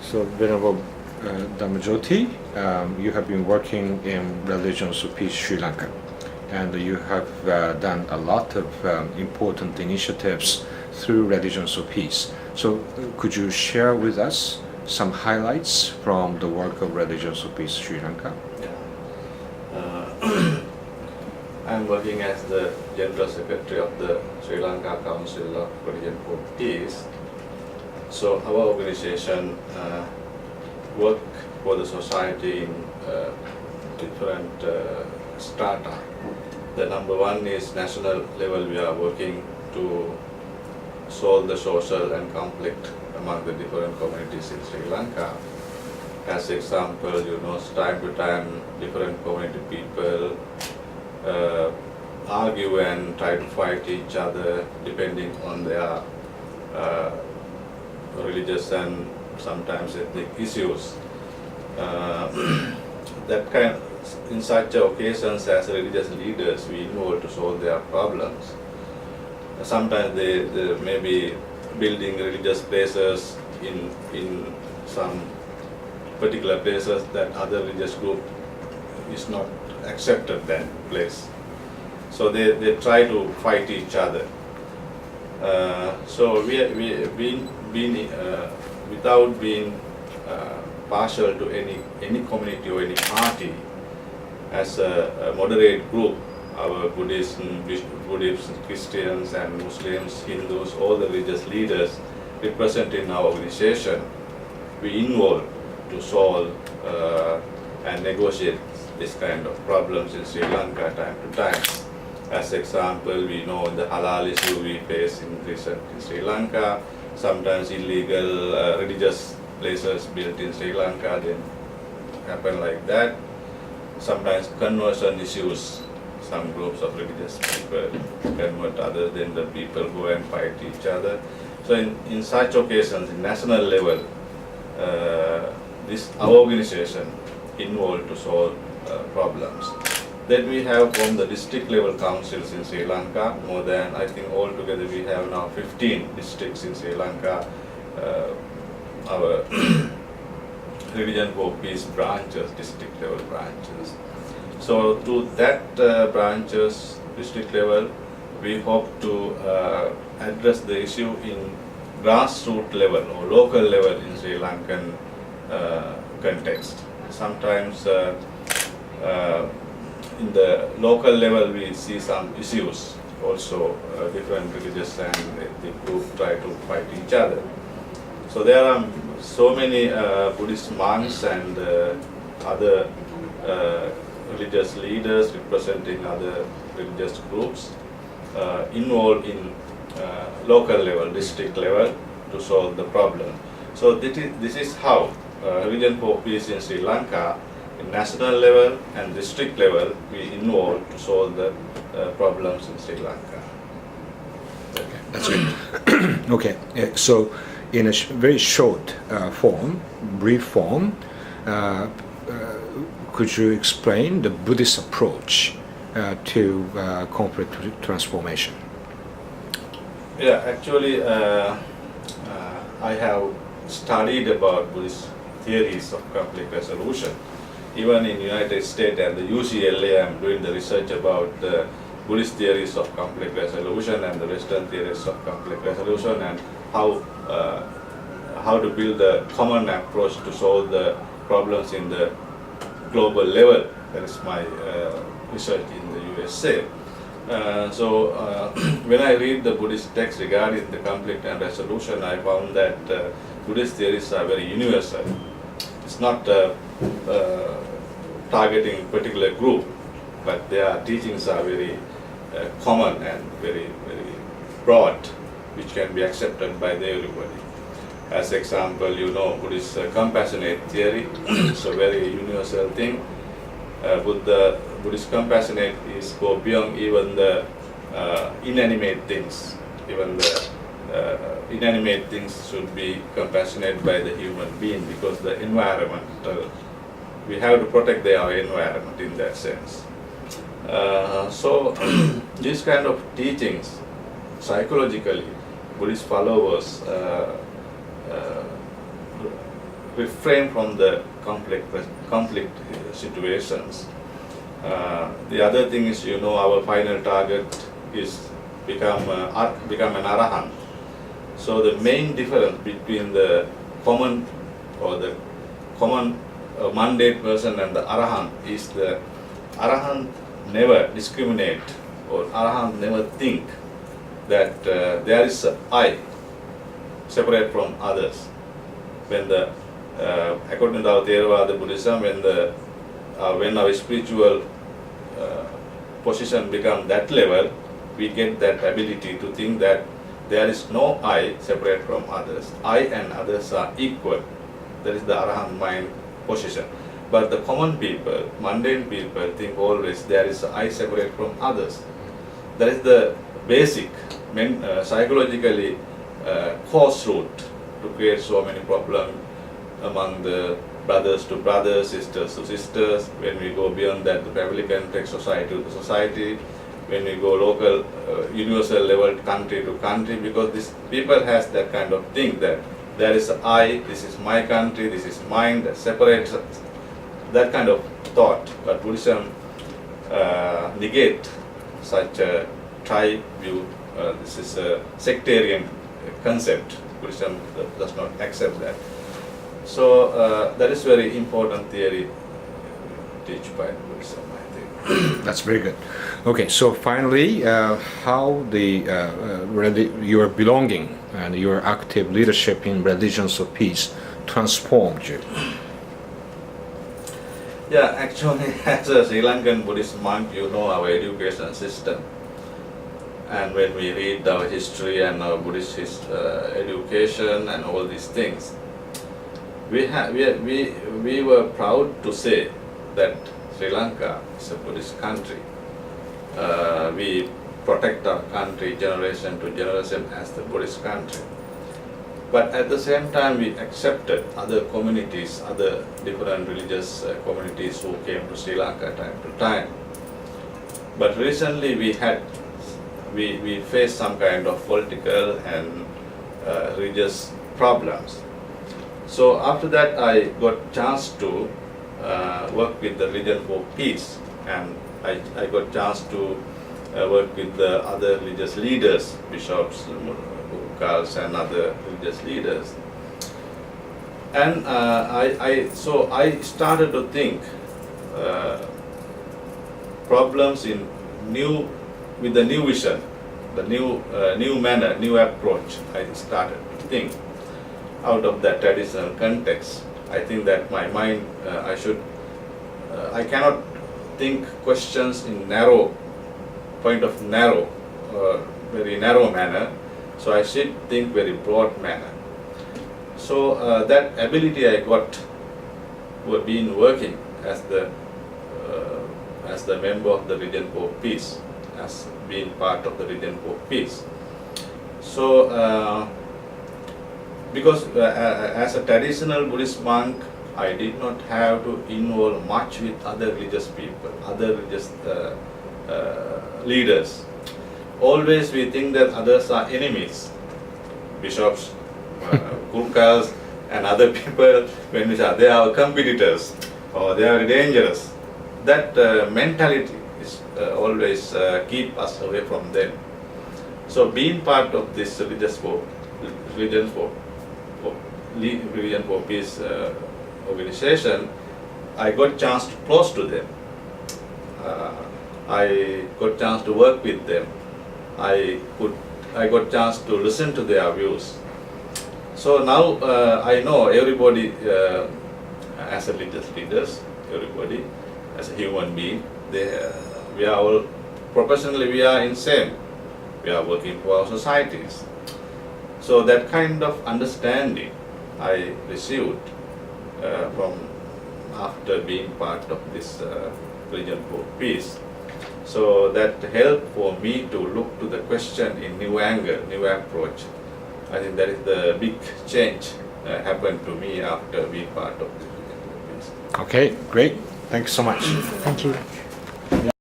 So, Venerable Dhammajothi, you have been working in Religions of Peace Sri Lanka, and you have done a lot of important initiatives through Religions of Peace. So, could you share with us some highlights from the work of Religions of Peace Sri Lanka? I'm working as the General Secretary of the Sri Lanka Council of Religion for Peace. So our organization work for the society in different strata. The number one is national level. We are working to solve the social and conflict among the different communities in Sri Lanka. As example, time to time different community people argue and try to fight each other depending on their religious and sometimes ethnic issues. In such occasions, as religious leaders, we involve to solve their problems. Sometimes they may be building religious places in some particular places that other religious group is not accepted that place. So they try to fight each other. So we been without being partial to any community or any party, as a moderate group, our Buddhists, Christians and Muslims, Hindus, all the religious leaders represented in our organization, we involve to solve and negotiate this kind of problems in Sri Lanka time to time. As example, we know the halal issue we face in Sri Lanka. Sometimes illegal religious places built in Sri Lanka, then happen like that. Sometimes conversion issues, some groups of religious people convert others, then the people go and fight each other. So in such occasions, in national level, our organization involved to solve problems. Then we have from the district level councils in Sri Lanka, more than, I think altogether we have now 15 districts in Sri Lanka, our Religion for Peace branches, district level branches. So to that branches, district level, we hope to address the issue in grassroots level or local level in Sri Lankan context. Sometimes in the local level we see some issues also, different religious and ethnic groups try to fight each other. So there are so many Buddhist monks and other religious leaders representing other religious groups involved in local level, district level to solve the problem. So this is how Religion for Peace in Sri Lanka, in national level and district level, we involve to solve the problems in Sri Lanka. Okay, that's good. Okay, so in a very short brief form, could you explain the Buddhist approach to conflict transformation? Yeah, actually, I have studied about Buddhist theories of conflict resolution. Even in United States and the UCLA, I'm doing the research about the Buddhist theories of conflict resolution and the Western theories of conflict resolution, and how to build a common approach to solve the problems in the global level. That is my research in the USA. When I read the Buddhist text regarding the conflict and resolution, I found that Buddhist theories are very universal. It's not targeting a particular group, but their teachings are very common and very, very broad, which can be accepted by everybody. As example, Buddhist compassionate theory is a very universal thing. Buddhist compassionate is go beyond even the inanimate things. Even the inanimate things should be compassionate by the human being, because the environment, we have to protect our environment in that sense. These kind of teachings, psychologically, Buddhist followers refrain from the conflict situations. The other thing is, our final target is become an arahant. So the main difference between the common mundane person and the arahant is the arahant never discriminate, or arahant never think that there is a I separate from others. When according to our Theravada Buddhism, when our spiritual position become that level, we get that ability to think that there is no I separate from others. I and others are equal. That is the Arahant mind position. But the common people, mundane people, think always there is I separate from others. That is the basic, psychologically cause root to create so many problems among the brothers to brothers, sisters to sisters. When we go beyond that, the family can take society to society. When we go local, universal level, country to country, because this people has that kind of thing that there is I, this is my country, this is mine, that separates that kind of thought. But Buddhism negate such a tribe view. This is a sectarian concept. Buddhism does not accept that. So that is very important theory teach by Buddhism, I think. That's very good. Okay, so finally, how your belonging and your active leadership in religions of peace transformed you? Yeah, actually, as a Sri Lankan Buddhist monk, our education system. And when we read our history and our Buddhist education and all these things, we were proud to say that Sri Lanka is a Buddhist country. We protect our country generation to generation as the Buddhist country. But at the same time, we accepted other communities, other different religious communities who came to Sri Lanka time to time. But recently we faced some kind of political and religious problems. So after that, I got chance to work with the Religion for Peace, and I got chance to work with the other religious leaders, bishops, gurus, and other religious leaders. And I started to think problems with the new vision, the new manner, new approach. I started to think out of that traditional context. I think that my mind, I cannot think questions in very narrow manner. So I should think very broad manner. So that ability I got were been working as the member of the Religion for Peace, as being part of the Religion for Peace. So because as a traditional Buddhist monk, I did not have to involve much with other religious people, other religious leaders. Always we think that others are enemies, bishops, gurus, and other people. When we say they are our competitors or they are dangerous, that mentality is always keep us away from them. So being part of this Religion for Peace organization, I got chance to close to them. I got chance to work with them. I got chance to listen to their views. So now I know everybody as a religious leaders, everybody as a human being. We are all professionally we are in same. We are working for our societies. So that kind of understanding I received from after being part of this Religion for Peace. So that helped for me to look to the question in new angle, new approach. I think that is the big change happened to me after being part of this Religion for Peace. Okay, great. Thanks so much. Thank you.